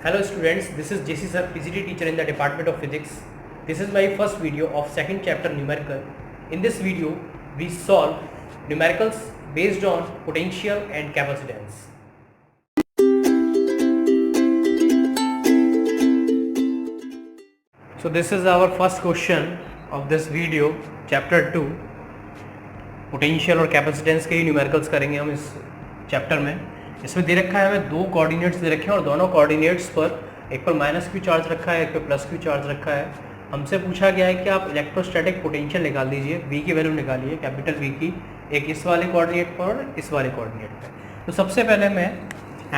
Hello students, this is JC sir, PGT teacher in the Department of Physics. This is my first video of second chapter numerical. In this video, we solve numericals based on potential and capacitance. So this is our first question of this video, chapter 2. Potential और capacitance के ही numericals करेंगे हम इस chapter में। इसमें दे रखा है हमें दो कोऑर्डिनेट्स दे रखे हैं और दोनों कोऑर्डिनेट्स पर एक पर माइनस क्यू चार्ज रखा है, एक पर प्लस क्यू चार्ज रखा है। हमसे पूछा गया है कि आप इलेक्ट्रोस्टैटिक पोटेंशियल निकाल दीजिए, वी की वैल्यू निकालिए, कैपिटल वी की, एक इस वाले कोऑर्डिनेट पर और इस वाले कोऑर्डिनेट पर। तो सबसे पहले मैं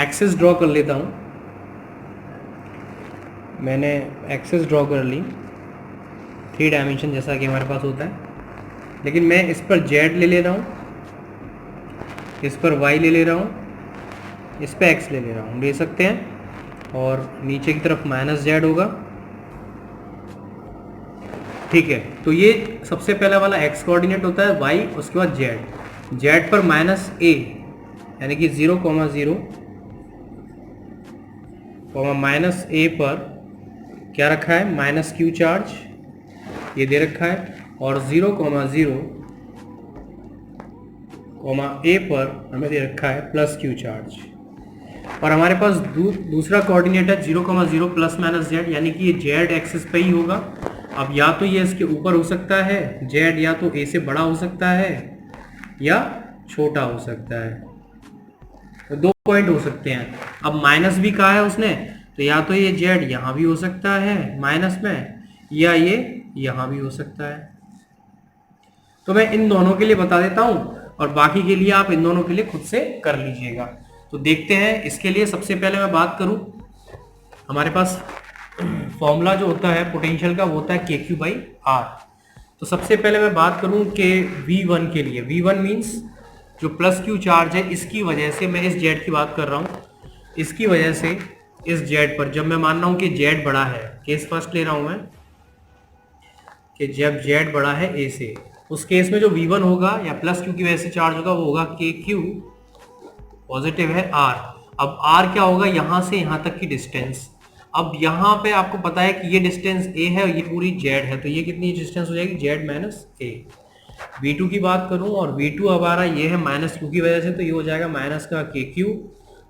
एक्सिस ड्रॉ कर लेता हूँ। मैंने एक्सिस ड्रॉ कर ली 3 डायमेंशन जैसा कि हमारे पास होता है, लेकिन मैं इस पर z ले रहा हूँ, इस पर y ले रहा हूँ, इस पे x ले रहा हूँ, ले सकते हैं। और नीचे की तरफ माइनस z होगा, ठीक है। तो ये सबसे पहला वाला x कोऑर्डिनेट होता है, y उसके बाद z पर माइनस a यानी कि 0,0 माइनस a पर क्या रखा है, माइनस q चार्ज ये दे रखा है, और 0,0 a पर हमें दे रखा है प्लस q चार्ज। और हमारे पास दूसरा कोऑर्डिनेट है 0,0 प्लस माइनस z, यानी कि ये z एक्सिस पे ही होगा। अब या तो ये इसके ऊपर हो सकता है z, या तो a से बड़ा हो सकता है या छोटा हो सकता है, तो 2 पॉइंट हो सकते हैं। अब माइनस भी कहा है उसने, तो या तो ये z यहाँ भी हो सकता है माइनस में, या ये यहाँ भी हो सकता है। तो मैं इन दोनों के लिए बता देता हूं और बाकी के लिए आप इन दोनों के लिए खुद से कर लीजिएगा। तो देखते हैं। इसके लिए सबसे पहले मैं बात करूं, हमारे पास फॉर्मूला जो होता है पोटेंशियल का वो होता है KQ/R। तो सबसे पहले मैं बात करूं कि V1 के लिए, V1 मीन्स जो प्लस Q चार्ज है, इसकी वजह से मैं इस Z की बात कर रहा हूं, इसकी वजह से इस Z पर जब मैं मान रहा हूं कि Z बड़ा है, केस फर्स्ट ले रहा हूं मैं कि जब Z बड़ा है A से, उस केस में जो V1 होगा या प्लस Q की वजह से चार्ज होगा वो होगा KQ, पॉजिटिव है R। अब R क्या होगा, यहां से यहां तक की डिस्टेंस। अब यहां पे आपको पता है कि ये डिस्टेंस A है और ये पूरी Z है, तो ये कितनी डिस्टेंस हो जाएगी, Z माइनस A। V2 की बात करूं और V2 हमारा ये है माइनस Q की वजह से, तो ये हो जाएगा माइनस का KQ।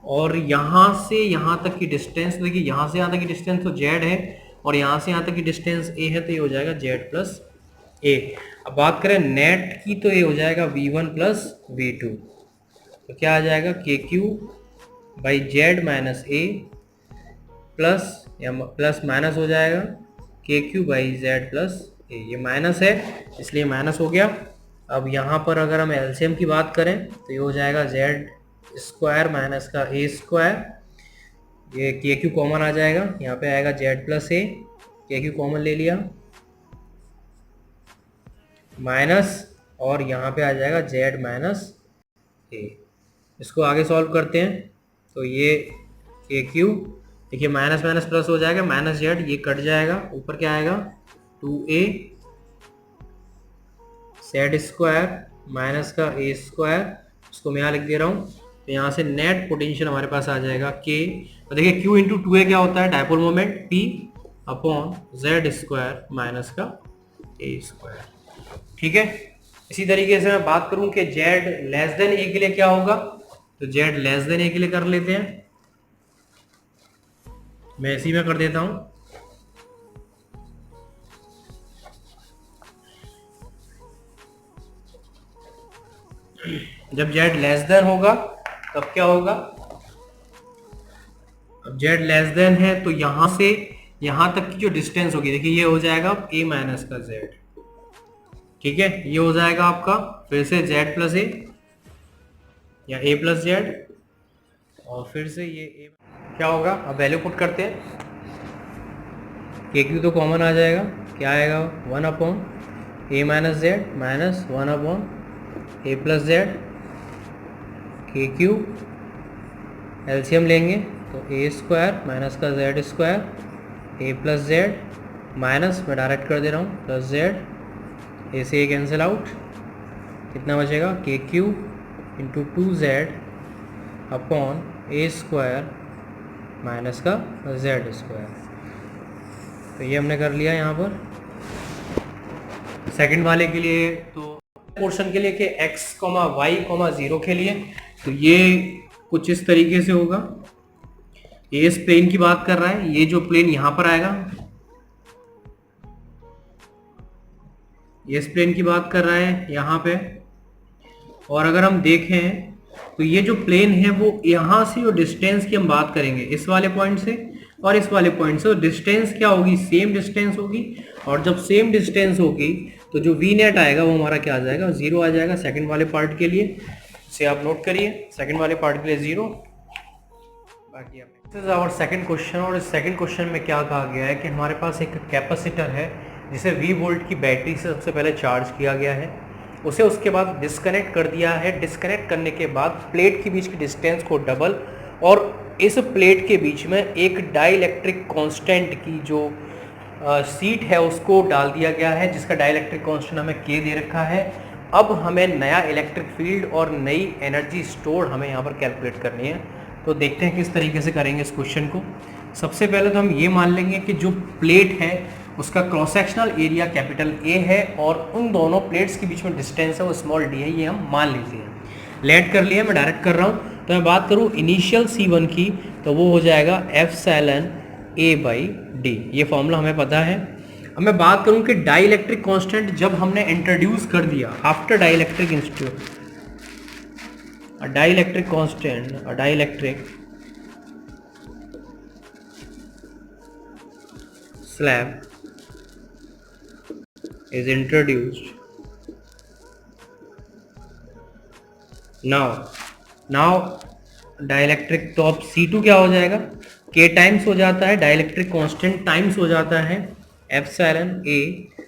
और यहां से यहां तक की डिस्टेंस, देखिए यहां से यहां तक की डिस्टेंस तो Z है और यहां से यहां तक की डिस्टेंस A है, तो ये हो जाएगा Z प्लस A। अब बात करें नेट की, तो ये हो जाएगा V1 प्लस V2, तो क्या आ जाएगा KQ/Z माइनस A प्लस या प्लस माइनस हो जाएगा KQ/Z प्लस A। ये माइनस है इसलिए माइनस हो गया। अब यहाँ पर अगर हम एलसीएम की बात करें तो ये हो जाएगा Z² माइनस का A², ये KQ कॉमन आ जाएगा, यहाँ पे आएगा Z plus A, KQ common ले लिया, माइनस, और यहाँ पे आ जाएगा Z माइनस A। इसको आगे सॉल्व करते हैं तो ये KQ, देखिए माइनस माइनस प्लस हो जाएगा, माइनस Z, ये कट जाएगा, ऊपर क्या आएगा 2A Z² माइनस का A², इसको मैं यहाँ लिख दे रहा हूँ। तो यहाँ से नेट पोटेंशियल हमारे पास आ जाएगा K, तो देखिए Q इंटू 2A क्या होता है, dipole moment P upon Z² minus का A², ठीक है। इसी तरीके से मैं बात करूं कि Z लेस देन A के लिए क्या होगा, तो Z लेस देन A के लिए कर लेते हैं। मैं इसी में कर देता हूं। जब Z लेस देन होगा तब क्या होगा, अब Z लेस देन है तो यहां से यहां तक की जो डिस्टेंस होगी, देखिए ये हो जाएगा A माइनस का Z, ठीक है। ये हो जाएगा आपका फिर से Z प्लस A या A प्लस Z, और फिर से ये A क्या होगा, अब वैल्यू पुट करते हैं। KQ तो कॉमन आ जाएगा, क्या आएगा 1 upon A minus Z minus 1 upon A plus Z। KQ LCM लेंगे तो A² माइनस का Z² A plus Z minus, मैं डायरेक्ट कर दे रहा हूँ, प्लस Z, A से A कैंसिल आउट, कितना बचेगा KQ into 2Z upon A² minus का जेड स्क्वायर। तो ये हमने कर लिया यहाँ पर सेकंड वाले के लिए। तो पोर्शन के लिए कि x, y, 0 के लिए, तो ये कुछ इस तरीके से होगा। ये इस प्लेन की बात कर रहा है, ये जो प्लेन यहां पर आएगा ये इस प्लेन की बात कर रहा है यहां पे। और अगर हम देखें तो ये जो प्लेन है वो यहां से, और डिस्टेंस की हम बात करेंगे इस वाले पॉइंट से और इस वाले पॉइंट से, और डिस्टेंस क्या होगी, सेम डिस्टेंस होगी। और जब सेम डिस्टेंस होगी तो जो वी नेट आएगा वो हमारा क्या आ जाएगा, 0 आ जाएगा सेकंड वाले पार्ट के लिए। इसे आप नोट करिए, सेकंड वाले पार्ट के लिए 0। बाकी this is our second question. और इस सेकंड क्वेश्चन में क्या कहा गया है कि हमारे पास एक कैपेसिटर है जिसे V वोल्ट की बैटरी से सबसे पहले चार्ज किया गया है, उसे उसके बाद डिस्कनेक्ट कर दिया है। डिस्कनेक्ट करने के बाद प्लेट के बीच की डिस्टेंस को डबल, और इस प्लेट के बीच में एक डाइलेक्ट्रिक कांस्टेंट की जो सीट है उसको डाल दिया गया है, जिसका डाइलेक्ट्रिक कांस्टेंट हमें K दे रखा है। अब हमें नया इलेक्ट्रिक फील्ड और नई एनर्जी स्टोर हमें यहाँ पर कैलकुलेट करनी है। तो देखते हैं किस तरीके से करेंगे इस क्वेश्चन को। सबसे पहले तो हम ये मान लेंगे कि जो प्लेट है उसका cross sectional area capital A है, और उन दोनों प्लेट्स के बीच में डिस्टेंस है वो स्मॉल d है, ये हम मान लेते हैं। लेट कर लिया, मैं डायरेक्ट कर रहा हूँ। तो मैं बात करूँ इनिशियल C1 की, तो वो हो जाएगा एप्सिलॉन A/d, ये फॉर्मूला हमें पता है। अब मैं बात करूँ कि डाइलेक्ट्रिक कांस्टेंट जब हमने इंट्रोड्यूस कर दिया after dielectric institute, dielectric constant, dielectric slab is introduced, now dielectric, तो अब C2 क्या हो जाएगा, K टाइम्स हो जाता है डाइलेक्ट्रिक कांस्टेंट टाइम्स हो जाता है एप्सिलॉन A,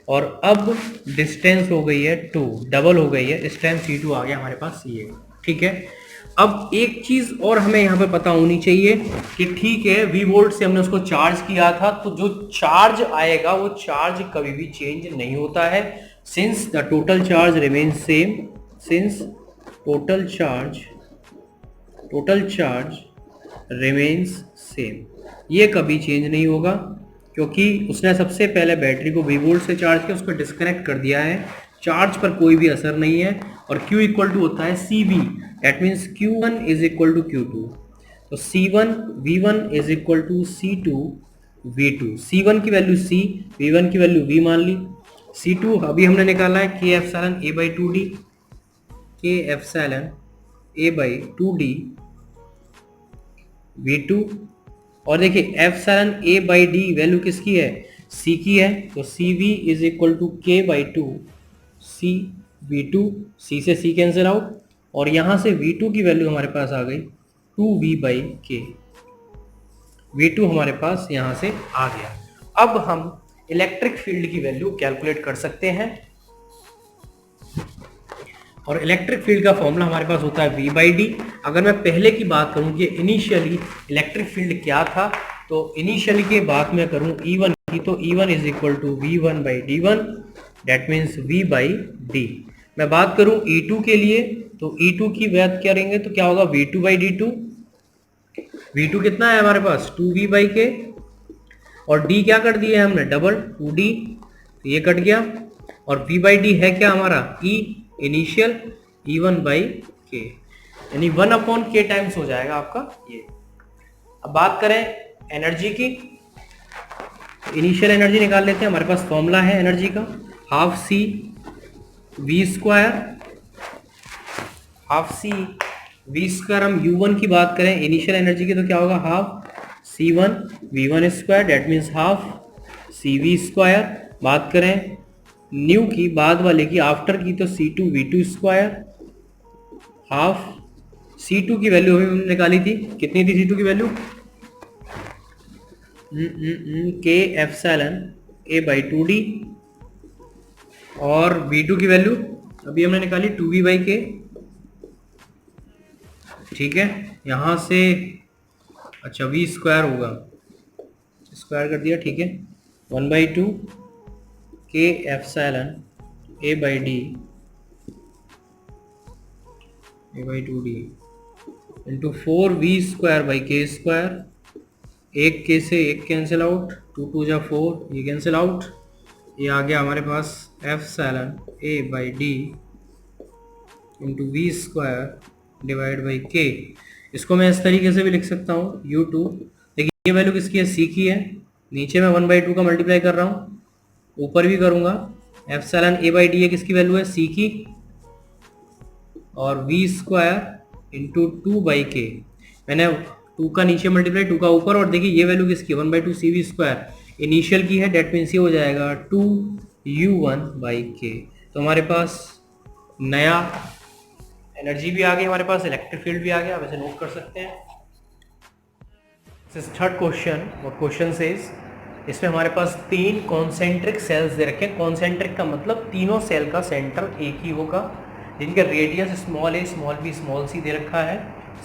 और अब डिस्टेंस हो गई है 2, डबल हो गई है, डिस्टेंस C2 आ गया हमारे पास ये। ठीक है, अब एक चीज और हमें यहाँ पे पता होनी चाहिए कि ठीक है V वोल्ट से हमने उसको चार्ज किया था, तो जो चार्ज आएगा वो चार्ज कभी भी चेंज नहीं होता है, since the total charge remains same, since total charge remains same, ये कभी चेंज नहीं होगा, क्योंकि उसने सबसे पहले बैटरी को V वोल्ट से चार्ज किया, उसको डिस्कनेक्ट कर दिया है, चार्ज पर कोई भी असर नहीं है। और Q इक्वल टू होता है CV, that means Q1 is equal to Q2, तो C1 V1 is equal to C2 V2, C1 की वैल्यू C, V1 की वैल्यू V मान ली। C2 अभी हमने निकाला है K epsilon A/2d, K epsilon A/2d V2, और देखिए एप्सिलॉन A/d वैल्यू किसकी है, C की है, तो CV is equal to K/2 C V2, C से C कैंसिल आउट, और यहां से V2 की वैल्यू हमारे पास आ गई 2V/K, V2 हमारे पास यहां से आ गया। अब हम इलेक्ट्रिक फील्ड की वैल्यू कैलकुलेट कर सकते हैं, और इलेक्ट्रिक फील्ड का फॉर्मूला हमारे पास होता है V/d। अगर मैं पहले की बात करूं कि इनिशियली इलेक्ट्रिक फील्ड क्या था, तो इनिशियली की बात मैं करूं E1 की, तो E1 is equal to V1/d1, that means V/d। मैं बात करूं E2 के लिए, तो E2 की बात करेंगे तो क्या होगा, V2/d2, V2 कितना है हमारे पास 2V/K, और D क्या कर दिया है हमने डबल 2D, तो ये कट गया, और V/d है क्या हमारा E इनिशियल, E1/K, यानी 1/K टाइम्स हो जाएगा आपका ये। अब बात करें एनर्जी की, इनिशियल एनर्जी निकाल लेते हैं। हमारे पास फॉर्मूला है एनर्जी का, हाफ C V स्क्वायर। हम U1 की बात करें इनिशियल एनर्जी की, तो क्या होगा, half C1 V1 square, that means half CV square. बात करें न्यू की, बाद वाले की, आफ्टर की, तो C2 V2 square, half C2 की वैल्यू अभी हमने निकाली थी, कितनी थी C2 की वैल्यू, K एप्सिलॉन A/2d, और V2 की वैल्यू अभी हमने निकाली 2V/K। ठीक है, यहां से अच्छा V स्क्वायर होगा, स्क्वायर कर दिया, ठीक है, 1/2 K epsilon A/2d into 4V square square, एक के से एक कैंसिल आउट, 2 2 जा 4, ये कैंसिल आउट, ये आ गया हमारे पास epsilon A by D into V square divide by K. इसको मैं इस तरीके से भी लिख सकता हूँ u2, देखिए ये वैल्यू किसकी है, c की है, नीचे मैं 1/2 का मल्टीप्लाई कर रहा हूँ, ऊपर भी करूँगा, एप्सिलॉन ए बाई डी है किसकी वैल्यू है, c की, और वी स्क्वायर इंटू 2 बाई के, मैंने 2 का नीचे मल्टीप्लाई 2 का ऊपर, और देखिए ये वैल्यू किसकी, 1/2 सी वी स्क्वायर इनिशियल की है, डेट मीन्स ये हो जाएगा 2u1 बाई के। तो हमारे पास नया एनर्जी भी आ गई, हमारे पास इलेक्ट्रिक फील्ड भी आ गया, आप इसे नोट कर सकते हैं। थर्ड क्वेश्चन, और क्वेश्चन सेज, इसमें हमारे पास 3 कॉन्सेंट्रिक सेल्स दे रखे हैं। कॉन्सेंट्रिक का मतलब तीनों सेल का सेंटर एक ही होगा, जिनका रेडियस स्मॉल ए स्मॉल बी स्मॉल सी दे रखा है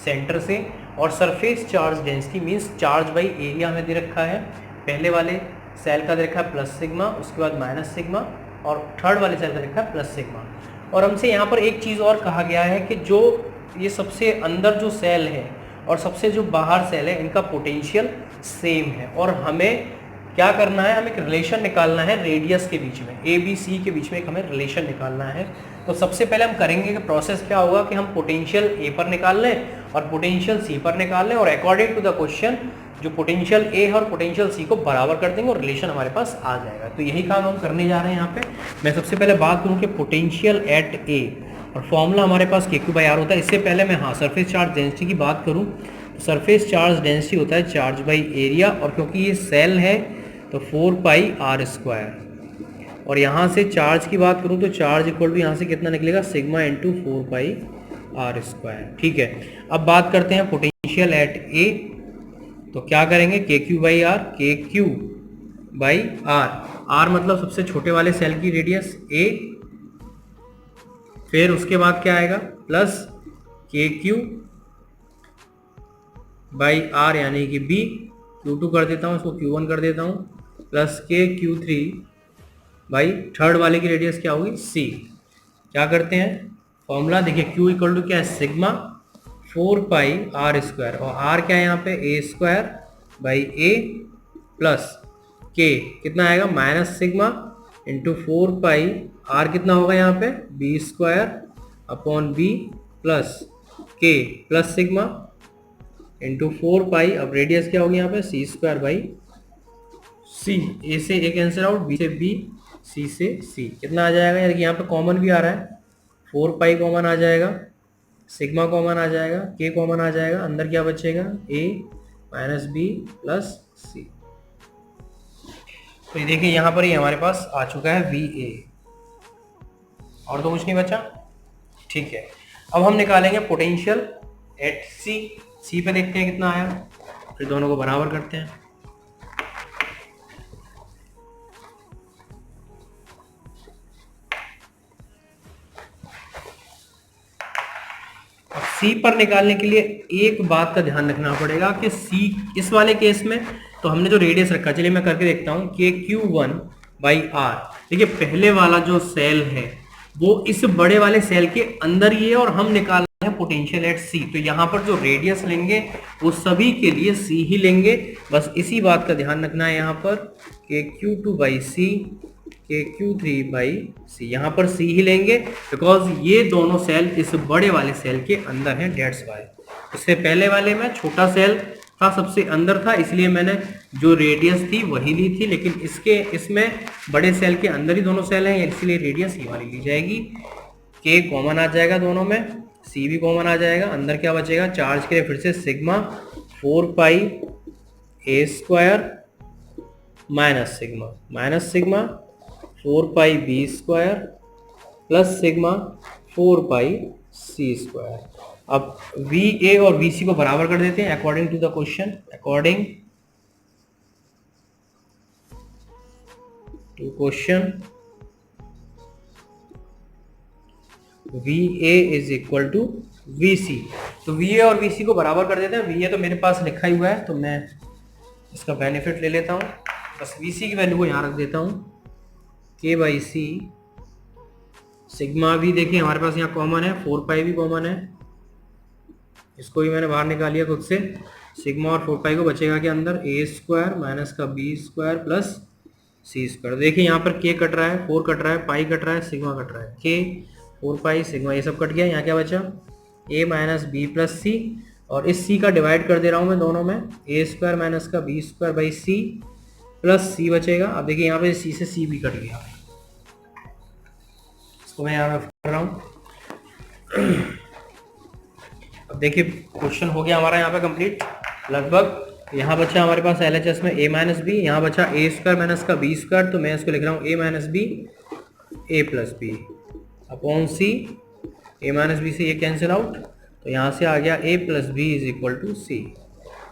सेंटर से, और surface charge density means charge by area हमें दे रखा है। पहले वाले सेल का दे रखा है प्लस सिग्मा, उसके बाद माइनस सिग्मा, और थर्ड वाले सेल का दे रखा है प्लस सिग्मा। और हमसे यहाँ पर एक चीज़ और कहा गया है कि जो ये सबसे अंदर जो सेल है और सबसे जो बाहर सेल है, इनका पोटेंशियल सेम है, और हमें क्या करना है, हमें एक रिलेशन निकालना है रेडियस के बीच में, ए बी सी के बीच में एक हमें रिलेशन निकालना है। तो सबसे पहले हम करेंगे कि प्रोसेस क्या होगा कि हम पोटेंशियल ए पर निकाल लें और पोटेंशियल सी पर निकाल लें, और अकॉर्डिंग टू द क्वेश्चन जो पोटेंशियल ए है और पोटेंशियल सी को बराबर कर देंगे और रिलेशन हमारे पास आ जाएगा। तो यही काम हम करने जा रहे हैं यहाँ पे। मैं सबसे पहले बात करूँ कि पोटेंशियल एट ए, और फॉर्मूला हमारे पास KQ/R होता है। इससे पहले मैं सरफेस चार्ज डेंसिटी की बात करूँ, सरफेस चार्ज डेंसिटी होता है चार्ज बाई एरिया, और क्योंकि ये सेल है तो 4πr², और यहाँ से चार्ज की बात करूँ तो चार्ज इक्वल टू यहाँ से कितना निकलेगा, सिग्मा इंटू 4πr²। ठीक है, अब बात करते हैं पोटेंशियल एट ए। तो क्या करेंगे, KQ/R, KQ/R, R मतलब सबसे छोटे वाले सेल की रेडियस a, फिर उसके बाद क्या आएगा प्लस KQ/R यानी कि B, Q2 कर देता हूँ, इसको Q1 कर देता हूँ, प्लस KQ3 बाई थर्ड वाले की रेडियस क्या होगी, C। क्या करते हैं फॉर्मूला, देखिए Q इक्वल टू क्या है, सिग्मा 4πr², और R क्या है यहाँ पे, a² by a plus K कितना आएगा, माइनस सिग्मा इंटू 4πr कितना होगा यहाँ पे, b² upon b plus K plus sigma into 4π, अब रेडियस क्या होगी यहाँ पे, c² बाई c, a से a कैंसिल आउट, b से b, c से c, कितना आ जाएगा, यानी कि यहाँ पे कॉमन भी आ रहा है, 4π कॉमन आ जाएगा, सिग्मा कॉमन आ जाएगा, k कॉमन आ जाएगा, अंदर क्या बचेगा, a minus b plus c। तो ये देखिए यहाँ पर ही हमारे पास आ चुका है VA, और तो कुछ नहीं बचा। ठीक है, अब हम निकालेंगे पोटेंशियल एट C पे, देखते हैं कितना आया, फिर दोनों को बराबर करते हैं। अब C पर निकालने के लिए एक बात का ध्यान रखना पड़ेगा कि C इस वाले केस में तो हमने जो रेडियस रखा, चलिए मैं करके देखता हूँ, KQ1/R। देखिए पहले वाला जो सेल है वो इस बड़े वाले सेल के अंदर ही है, और हम निकाल रहे हैं पोटेंशियल एट C। तो यहाँ पर जो रेडियस लेंगे वो सभी के लिए C ही लेंगे, बस इसी बात का ध्यान रखना है यहाँ पर, KQ2/C, KQ3/C, यहाँ पर C ही लेंगे बिकॉज ये दोनों सेल इस बड़े वाले सेल के अंदर हैं, डेट्स वाई। इससे पहले वाले में छोटा सेल था, सबसे अंदर था, इसलिए मैंने जो रेडियस थी वही ली थी, लेकिन इसमें बड़े सेल के अंदर ही दोनों सेल हैं, इसलिए रेडियस ये वाली ली जाएगी। K कॉमन आ जाएगा दोनों में, C भी कॉमन आ जाएगा, अंदर क्या बचेगा, चार्ज के लिए फिर से sigma 4πa² minus sigma 4πb² plus sigma 4πc²। अब VA और VC को बराबर कर देते हैं according to the question, according to question VA is equal to VC। तो VA और VC को बराबर कर देते हैं। VA तो मेरे पास लिखा ही हुआ है, तो मैं इसका बेनिफिट ले लेता हूँ, बस VC की वैल्यू को यहाँ रख देता हूँ, K/C। सिग्मा भी देखिए हमारे पास यहाँ कॉमन है, 4π भी कॉमन है, इसको भी मैंने बाहर निकाल लिया खुद से, सिग्मा और 4 पाई को बचेगा के अंदर ए स्क्वायर माइनस का बी स्क्वायर प्लस सी स्क्वायर। देखिए यहाँ पर के कट रहा है, 4 कट रहा है, पाई कट रहा है, सिग्मा कट रहा है, के 4 पाई सिग्मा ये सब कट गया। यहाँ क्या बचा ए माइनस बी प्लस सी, और इस सी का डिवाइड कर दे रहा हूँ मैं दोनों में, ए स्क्वायर माइनस का B square by C plus C बचेगा। अब देखिए यहाँ पे सी से सी भी कट गया, इसको मैं यहाँ पे कर रहा हूँ। अब देखिए क्वेश्चन हो गया हमारा यहाँ पे कंप्लीट लगभग। यहाँ बचा हमारे पास LHS में a माइनस बी, यहाँ बचा ए स्क्वायर माइनस का बी स्क्वायर, तो मैं इसको लिख रहा हूँ a minus b a plus b upon सी। ए माइनस बी से ये कैंसिल आउट, तो यहाँ से आ गया a plus B is equal to C.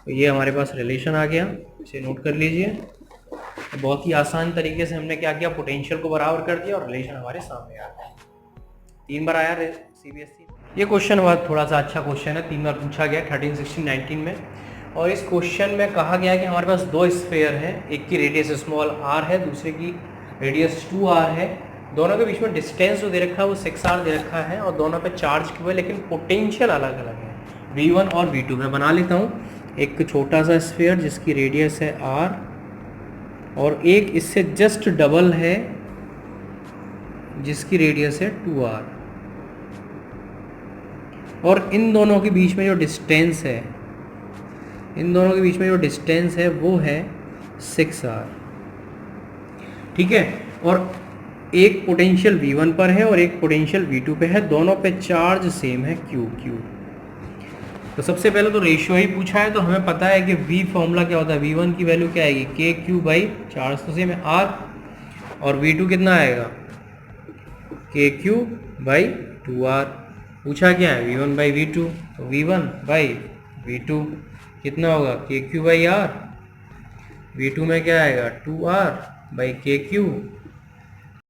तो ये हमारे पास रिलेशन आ गया, इसे नोट कर लीजिए। तो बहुत ही आसान तरीके से हमने क्या किया, पोटेंशियल को बराबर कर दिया और रिलेशन हमारे सामने आ गया। 3 बार आया CBSE। ये क्वेश्चन हुआ थोड़ा सा अच्छा क्वेश्चन है, 3 बार पूछा गया 13, 16, 19 में। और इस क्वेश्चन में कहा गया कि हमारे पास 2 स्फीयर हैं, एक की रेडियस स्मॉल r है, दूसरे की रेडियस 2r है। दोनों के बीच में डिस्टेंस जो दे रखा है वो 6r दे रखा है, और दोनों पे चार्ज क्यों है, लेकिन पोटेंशियल अलग अलग है, v1 और v2। मैं बना लेता हूँ एक छोटा सा स्फीयर जिसकी रेडियस है r, और एक इससे जस्ट डबल है जिसकी रेडियस है 2r, और इन दोनों के बीच में जो डिस्टेंस है, इन दोनों के बीच में जो डिस्टेंस है वो है 6r। ठीक है, और एक पोटेंशियल v1 पर है और एक पोटेंशियल v2 पे है, दोनों पे चार्ज सेम है q। तो सबसे पहले तो रेशियो ही पूछा है, तो हमें पता है कि v फॉर्मूला क्या होता है, v1 की वैल्यू क्या आएगी के क्यू बाई चार्ज तो सेम है r, और v2 कितना आएगा के क्यू बाई 2r। पूछा क्या है v1 बाई v2, तो v1 बाई v2 कितना होगा के क्यू बाई r, v2 में क्या आएगा 2r बाई के क्यू।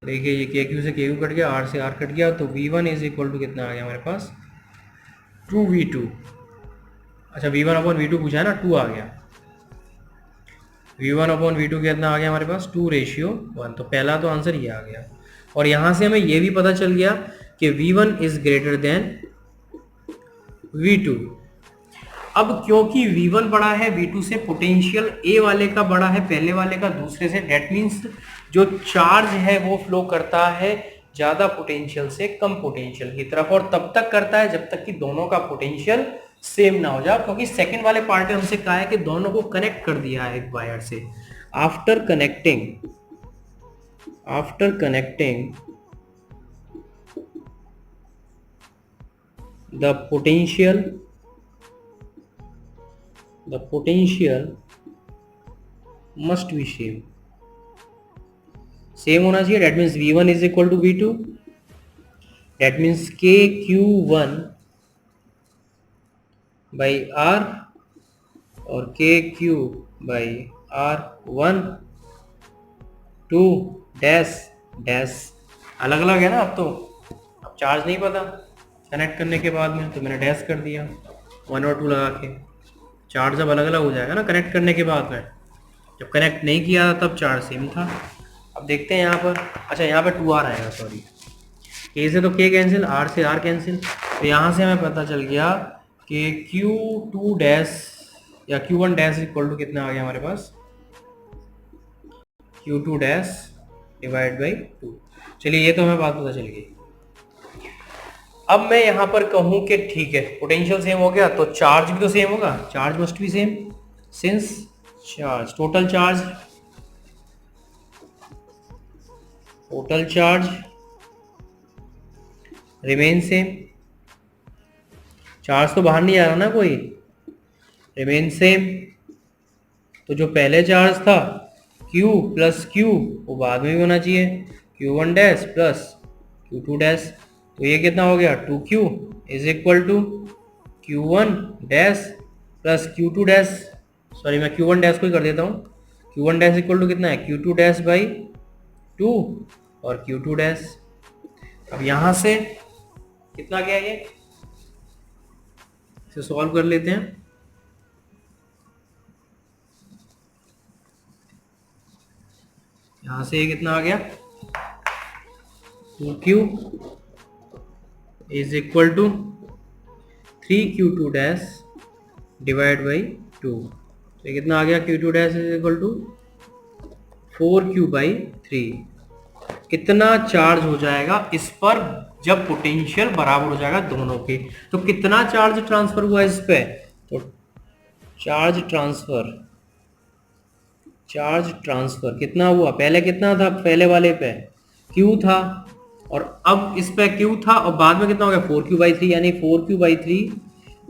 देखिए ये के क्यू से के क्यू कट गया, r से r कट गया, तो v1 इज इक्वल टू कितना आ गया हमारे पास 2v2। अच्छा v1 अपॉन v2 पूछा है ना, 2 आ गया, v1 अपॉन v2 कितना आ गया हमारे पास 2:1। तो पहला तो आंसर ये आ गया, और यहाँ से हमें ये भी पता चल गया कि v1 is greater than v2। अब क्योंकि v1 बड़ा है v2 से, पोटेंशियल a वाले का बड़ा है पहले वाले का दूसरे से, डेट मीन्स जो चार्ज है वो फ्लो करता है ज्यादा पोटेंशियल से कम पोटेंशियल की तरफ, और तब तक करता है जब तक कि दोनों का पोटेंशियल सेम ना हो जाए। क्योंकि सेकंड वाले पार्ट में हमसे कहा है कि दोनों को कनेक्ट कर दिया है एक वायर से। After connecting the potential must be same होना चाहिए। That means v1 is equal to v2, that means के q1 बाई r और के Q by r1 2 dash dash अलग अलग है ना। अब चार्ज नहीं पता कनेक्ट करने के बाद में, तो मैंने डैश कर दिया 1 और 2 लगा के। चार्ज अब अलग अलग हो जाएगा ना कनेक्ट करने के बाद में, जब कनेक्ट नहीं किया था तब चार्ज सेम था। अब देखते हैं यहाँ पर, अच्छा यहाँ पे 2r आएगा, सॉरी के से तो के कैंसिल, r से r कैंसिल, तो यहाँ से हमें पता चल गया कि q2 डैश या q1 डैश इक्वल टू कितना आ गया हमारे पास q2 डैश डिवाइड बाई 2। चलिए ये तो हमें बात पता चल गई। अब मैं यहाँ पर कहूँ कि ठीक है पोटेंशियल सेम हो गया तो चार्ज भी तो सेम होगा, charge must be same since charge total charge remain same. Charge तो बाहर नहीं आ रहा ना कोई, रिमेन सेम। तो जो पहले चार्ज था Q प्लस Q वो बाद में भी होना चाहिए, Q1 dash plus Q2 dash. तो ये कितना हो गया 2Q is equal to Q1 dash plus Q2 dash, sorry मैं Q1 डैश को ही कर देता हूँ। Q1 डैश इक्वल टू कितना है Q2 डैश बाई 2 और Q2 डैश। अब यहाँ से कितना गया ये, इसे सॉल्व कर लेते हैं। यहाँ से ये कितना आ गया 2Q is equal to 3Q2 dash divide by two, तो ये कितना आ गया, Q2 dash is equal to 4Q/3। कितना चार्ज हो जाएगा इस पर जब पोटेंशियल बराबर हो जाएगा दोनों के, तो कितना चार्ज ट्रांसफर हुआ इस पे, तो चार्ज ट्रांसफर कितना हुआ, पहले कितना था, पहले वाले पे Q था और अब इस पे Q था और बाद में कितना हो गया 4Q/3, यानी 4Q/3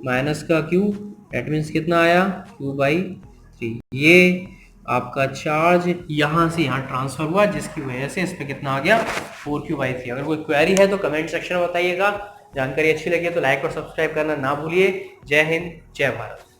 माइनस का Q, दैट मीन्स कितना आया Q/3। ये आपका चार्ज यहाँ से यहाँ ट्रांसफर हुआ जिसकी वजह से इस पे कितना आ गया 4Q/3। अगर कोई क्वेरी है तो कमेंट सेक्शन में बताइएगा। जानकारी अच्छी लगी तो लाइक और सब्सक्राइब करना ना भूलिए। जय हिंद, जय भारत।